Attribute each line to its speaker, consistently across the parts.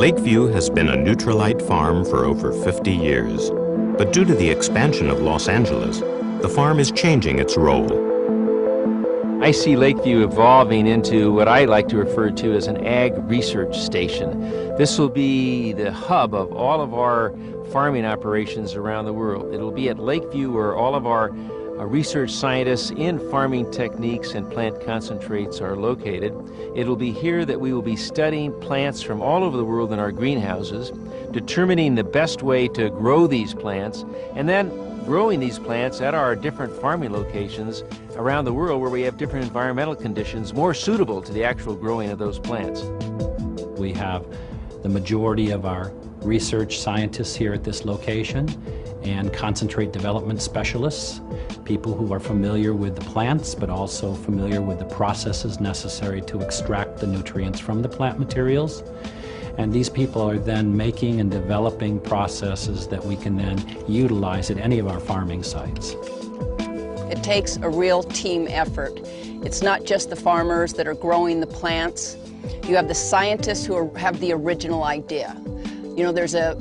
Speaker 1: Lakeview has been a Nutrilite farm for over 50 years. But due to the expansion of Los Angeles, the farm is changing its role.
Speaker 2: I see Lakeview evolving into what I like to refer to as an ag research station. This will be the hub of all of our farming operations around the world. It'll be at Lakeview where all of our research scientists in farming techniques and plant concentrates are located. It'll be here that we will be studying plants from all over the world in our greenhouses, determining the best way to grow these plants, and then growing these plants at our different farming locations around the world where we have different environmental conditions more suitable to the actual growing of those plants.
Speaker 3: We have the majority of our research scientists here at this location and concentrate development specialists, people who are familiar with the plants but also familiar with the processes necessary to extract the nutrients from the plant materials. And these people are then making and developing processes that we can then utilize at any of our farming sites.
Speaker 4: It takes a real team effort. It's not just the farmers that are growing the plants. You have the scientists who have the original idea. You know, there's a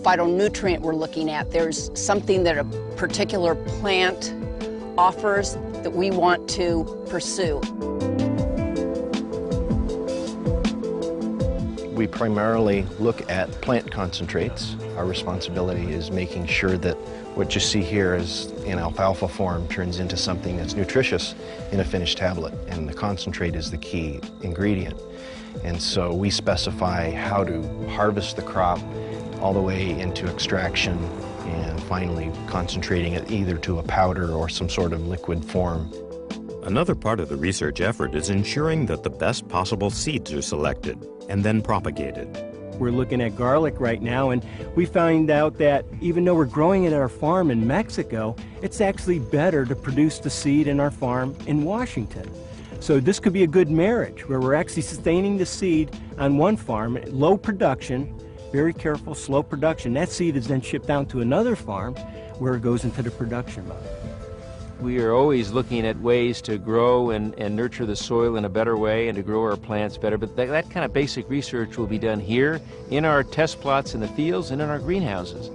Speaker 4: phytonutrient we're looking at. There's something that a particular plant offers that we want to pursue.
Speaker 5: We primarily look at plant concentrates. Our responsibility is making sure that what you see here is in alfalfa form turns into something that's nutritious in a finished tablet, and the concentrate is the key ingredient. And so we specify how to harvest the crop all the way into extraction and finally concentrating it either to a powder or some sort of liquid form.
Speaker 1: Another part of the research effort is ensuring that the best possible seeds are selected and then propagated.
Speaker 6: We're looking at garlic right now, and we find out that even though we're growing it at our farm in Mexico, it's actually better to produce the seed in our farm in Washington. So this could be a good marriage where we're actually sustaining the seed on one farm, low production, very careful, slow production. That seed is then shipped down to another farm where it goes into the production mode.
Speaker 2: We are always looking at ways to grow and nurture the soil in a better way and to grow our plants better, but that kind of basic research will be done here in our test plots in the fields and in our greenhouses.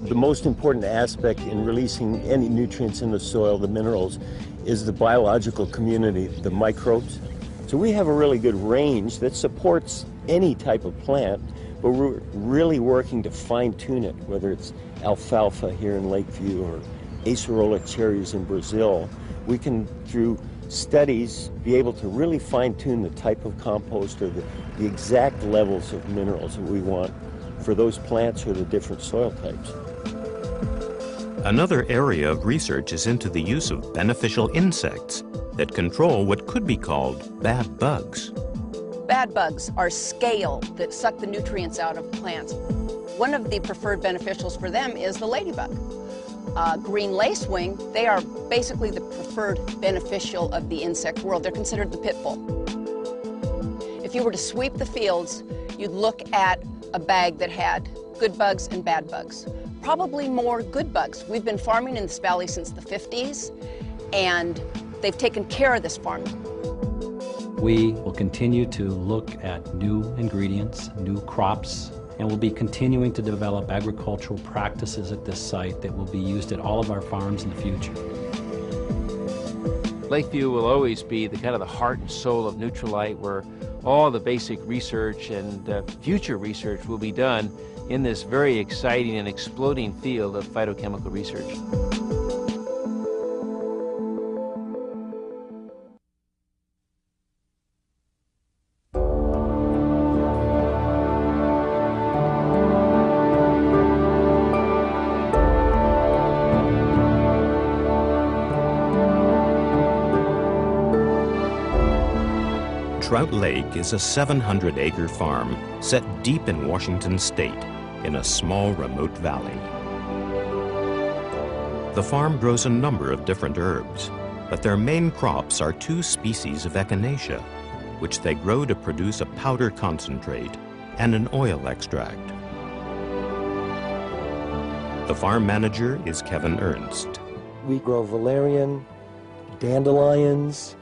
Speaker 7: The most important aspect in releasing any nutrients in the soil, the minerals, is the biological community, the microbes. So we have a really good range that supports any type of plant, but we're really working to fine-tune it, whether it's alfalfa here in Lakeview or acerola cherries in Brazil. We can, through studies, be able to really fine-tune the type of compost or the exact levels of minerals that we want for those plants or the different soil types.
Speaker 1: Another area of research is into the use of beneficial insects that control what could be called bad bugs.
Speaker 4: Bad bugs are scale that suck the nutrients out of plants. One of the preferred beneficials for them is the ladybug. Green lacewing, they are basically the preferred beneficial of the insect world. They're considered the pit bull. If you were to sweep the fields, you'd look at a bag that had good bugs and bad bugs. Probably more good bugs. We've been farming in this valley since the 50s, and they've taken care of this farm.
Speaker 3: We will continue to look at new ingredients, new crops, and we'll be continuing to develop agricultural practices at this site that will be used at all of our farms in the future.
Speaker 2: Lakeview will always be the kind of the heart and soul of Nutrilite, where all the basic research and future research will be done in this very exciting and exploding field of phytochemical research.
Speaker 1: Trout Lake is a 700-acre farm set deep in Washington state in a small remote valley. The farm grows a number of different herbs, but their main crops are two species of echinacea, which they grow to produce a powder concentrate and an oil extract. The farm manager is Kevin Ernst.
Speaker 7: We grow valerian, dandelions,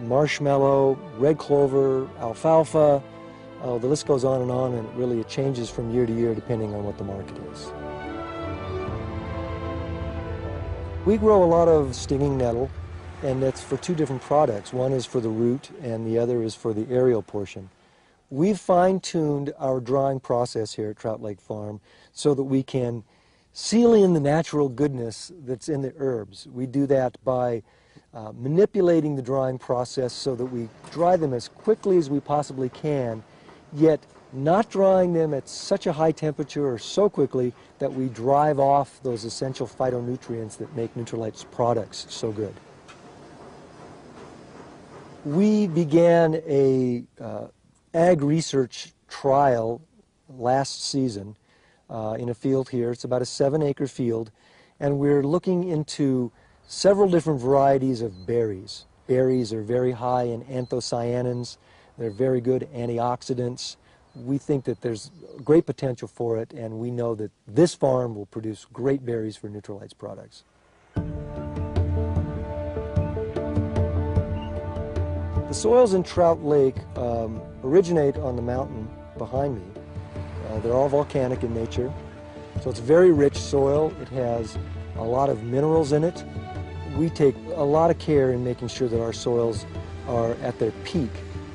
Speaker 8: marshmallow, red clover, alfalfa. The list goes on, and it changes from year to year depending on what the market is. We grow a lot of stinging nettle, and that's for two different products. One is for the root, and the other is for the aerial portion. We've fine-tuned our drying process here at Trout Lake Farm so that we can seal in the natural goodness that's in the herbs. We do that by manipulating the drying process so that we dry them as quickly as we possibly can, yet not drying them at such a high temperature or so quickly that we drive off those essential phytonutrients that make Nutrilite's products so good. We began a ag research trial last season in a field here. It's about a 7-acre field, and we're looking into several different varieties of berries. Berries are very high in anthocyanins. They're very good antioxidants. We think that there's great potential for it, and we know that this farm will produce great berries for Nutrilite's products. The soils in Trout Lake originate on the mountain behind me. They're all volcanic in nature, so it's very rich soil. It has a lot of minerals in it. We take a lot of care in making sure that our soils are at their peak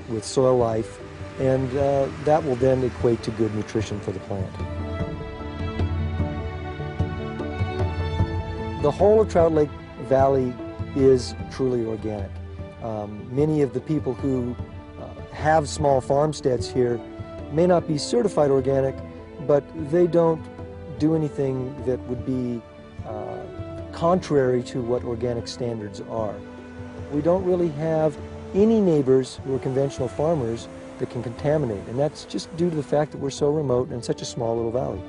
Speaker 8: with soil life, and that will then equate to good nutrition for the plant. The whole of Trout Lake Valley is truly organic. Many of the people who have small farmsteads here may not be certified organic, but they don't do anything that would be contrary to what organic standards are. We don't really have any neighbors who are conventional farmers that can contaminate, and that's just due to the fact that we're so remote and such a small little valley.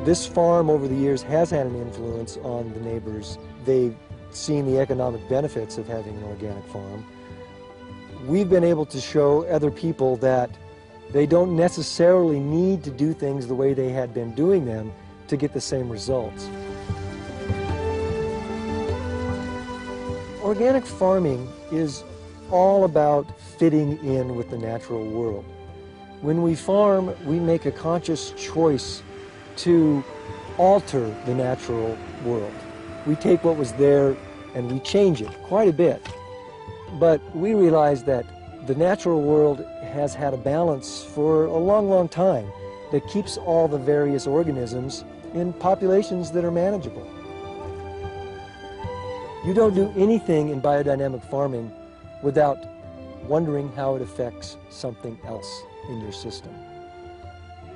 Speaker 8: This farm over the years has had an influence on the neighbors. They've seen the economic benefits of having an organic farm. We've been able to show other people that they don't necessarily need to do things the way they had been doing them to get the same results. Organic farming is all about fitting in with the natural world. When we farm, we make a conscious choice to alter the natural world. We take what was there and we change it quite a bit. But we realize that the natural world has had a balance for a long, long time that keeps all the various organisms in populations that are manageable. You don't do anything in biodynamic farming without wondering how it affects something else in your system.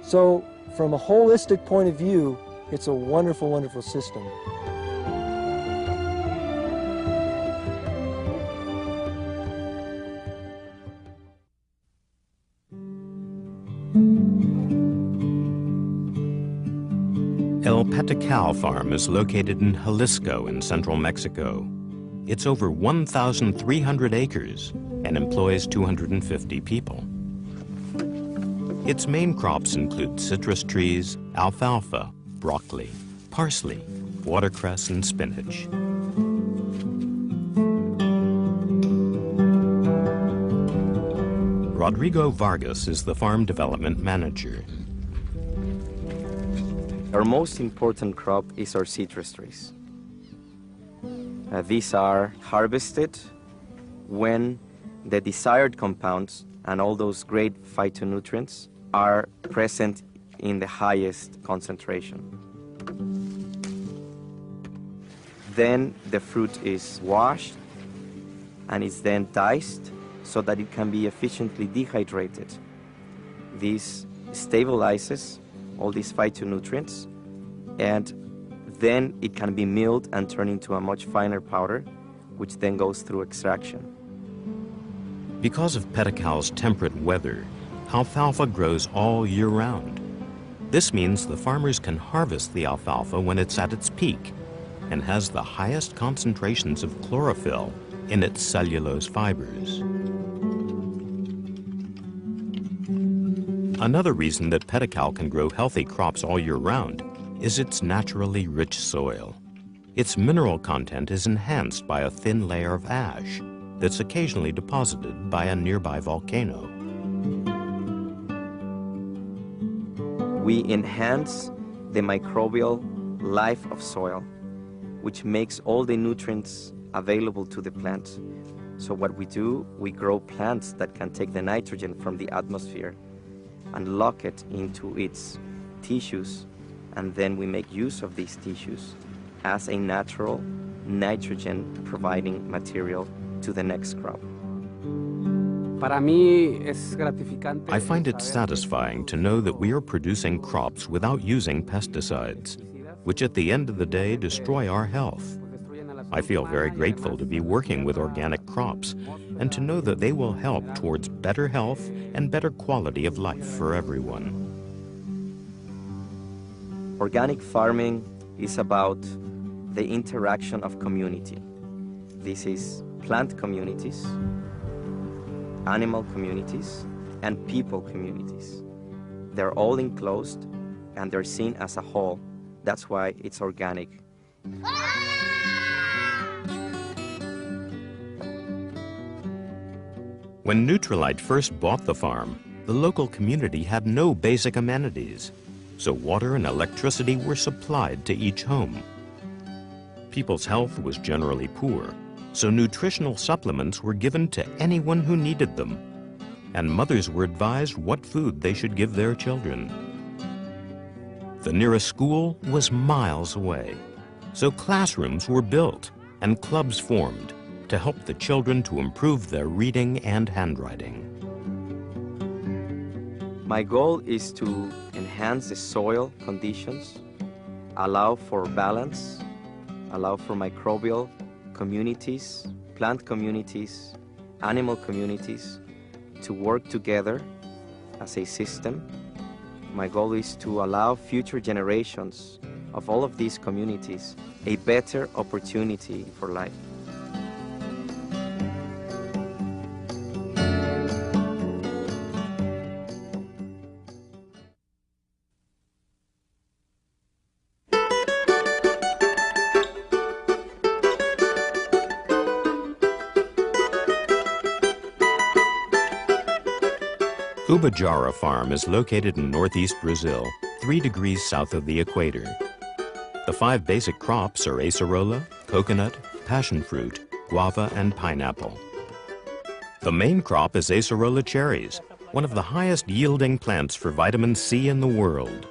Speaker 8: So from a holistic point of view, it's a wonderful, wonderful system.
Speaker 1: El Petecal Farm is located in Jalisco in central Mexico. It's over 1,300 acres and employs 250 people. Its main crops include citrus trees, alfalfa, broccoli, parsley, watercress, and spinach. Rodrigo Vargas is the farm development manager.
Speaker 9: Our most important crop is our citrus trees. These are harvested when the desired compounds and all those great phytonutrients are present in the highest concentration. Then the fruit is washed and is then diced so that it can be efficiently dehydrated. This stabilizes all these phytonutrients, and then it can be milled and turned into a much finer powder, which then goes through extraction.
Speaker 1: Because of Petecal's temperate weather, alfalfa grows all year round. This means the farmers can harvest the alfalfa when it's at its peak and has the highest concentrations of chlorophyll in its cellulose fibers. Another reason that Petecal can grow healthy crops all year round is its naturally rich soil. Its mineral content is enhanced by a thin layer of ash that's occasionally deposited by a nearby volcano.
Speaker 9: We enhance the microbial life of soil, which makes all the nutrients available to the plant. So what we do, we grow plants that can take the nitrogen from the atmosphere and lock it into its tissues, and then we make use of these tissues as a natural nitrogen-providing material to the next crop.
Speaker 1: I find it satisfying to know that we are producing crops without using pesticides, which at the end of the day destroy our health. I feel very grateful to be working with organic crops and to know that they will help towards better health and better quality of life for everyone.
Speaker 9: Organic farming is about the interaction of community. This is plant communities, animal communities, and people communities. They're all enclosed and they're seen as a whole. That's why it's organic.
Speaker 1: When Nutrilite first bought the farm, the local community had no basic amenities, so water and electricity were supplied to each home. People's health was generally poor, so nutritional supplements were given to anyone who needed them, and mothers were advised what food they should give their children. The nearest school was miles away, so classrooms were built and clubs formed to help the children to improve their reading and handwriting.
Speaker 9: My goal is to enhance the soil conditions, allow for balance, allow for microbial communities, plant communities, animal communities to work together as a system. My goal is to allow future generations of all of these communities a better opportunity for life.
Speaker 1: Ubajara Farm is located in northeast Brazil, 3 degrees south of the equator. The 5 basic crops are acerola, coconut, passion fruit, guava, and pineapple. The main crop is acerola cherries, one of the highest yielding plants for vitamin C in the world.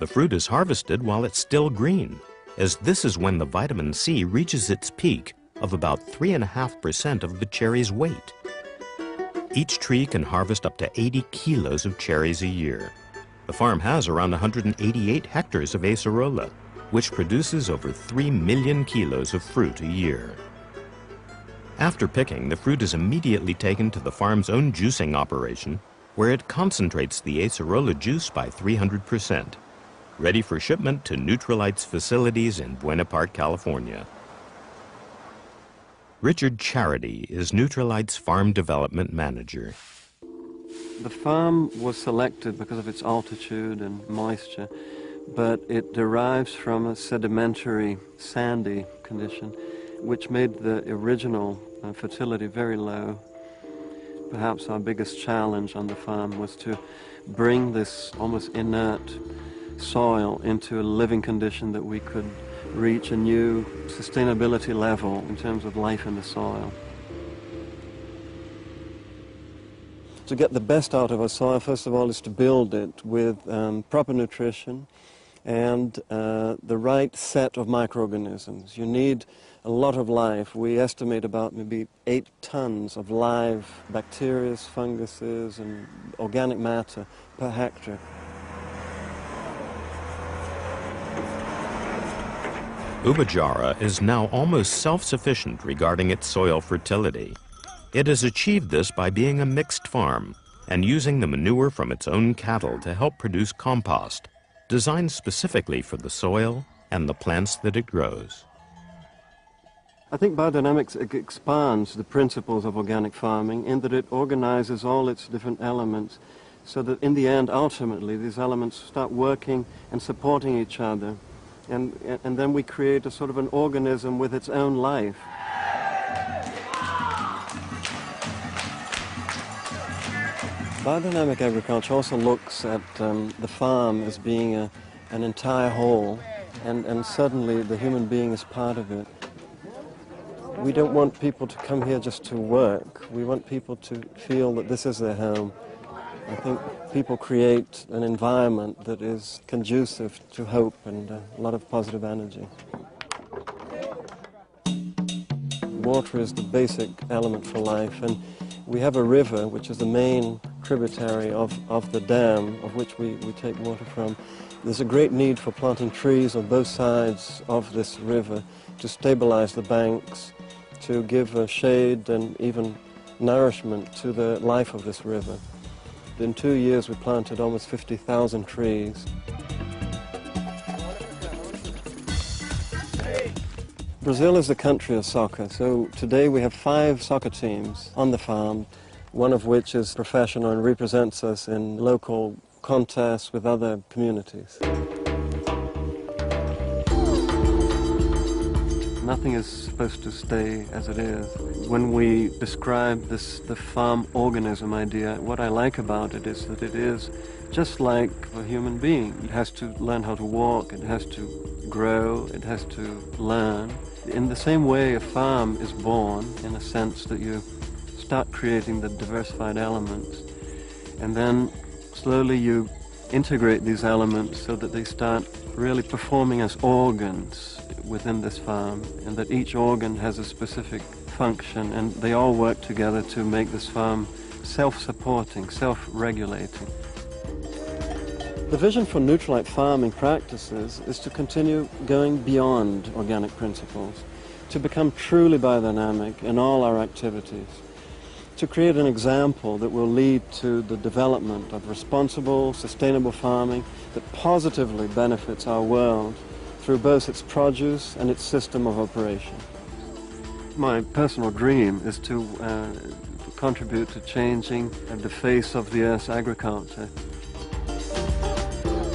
Speaker 1: The fruit is harvested while it's still green, as this is when the vitamin C reaches its peak of about 3.5% of the cherry's weight. Each tree can harvest up to 80 kilos of cherries a year. The farm has around 188 hectares of acerola, which produces over 3 million kilos of fruit a year. After picking, the fruit is immediately taken to the farm's own juicing operation, where it concentrates the acerola juice by 300%, ready for shipment to Nutrilite's facilities in Buena Park, California. Richard Charity is Nutrilite's Farm Development Manager.
Speaker 10: The farm was selected because of its altitude and moisture, but it derives from a sedimentary, sandy condition, which made the original fertility very low. Perhaps our biggest challenge on the farm was to bring this almost inert soil into a living condition that we could reach a new sustainability level in terms of life in the soil. To get the best out of our soil, first of all, is to build it with proper nutrition and the right set of microorganisms. You need a lot of life. We estimate about maybe 8 tons of live bacteria, funguses, and organic matter per hectare.
Speaker 1: Ubajara is now almost self-sufficient regarding its soil fertility. It has achieved this by being a mixed farm and using the manure from its own cattle to help produce compost, designed specifically for the soil and the plants that it grows.
Speaker 10: I think biodynamics expands the principles of organic farming in that it organizes all its different elements so that in the end, ultimately, these elements start working and supporting each other and then we create a sort of an organism with its own life. Biodynamic agriculture also looks at the farm as being an entire whole, and suddenly the human being is part of it. We don't want people to come here just to work. We want people to feel that this is their home. I think people create an environment that is conducive to hope and a lot of positive energy. Water is the basic element for life, and we have a river which is the main tributary of the dam of which we take water from. There's a great need for planting trees on both sides of this river to stabilize the banks, to give shade and even nourishment to the life of this river. In 2 years we planted almost 50,000 trees. Brazil is the country of soccer, so today we have 5 soccer teams on the farm, one of which is professional and represents us in local contests with other communities. Nothing is supposed to stay as it is. When we describe the farm organism idea, what I like about it is that it is just like a human being. It has to learn how to walk, it has to grow, it has to learn. In the same way, a farm is born in a sense that you start creating the diversified elements, and then slowly you integrate these elements so that they start really performing as organs within this farm, and that each organ has a specific function, and they all work together to make this farm self-supporting, self-regulating. The vision for Nutrilite farming practices is to continue going beyond organic principles, to become truly biodynamic in all our activities, to create an example that will lead to the development of responsible, sustainable farming that positively benefits our world through both its produce and its system of operation. My personal dream is to contribute to changing the face of the Earth's agriculture.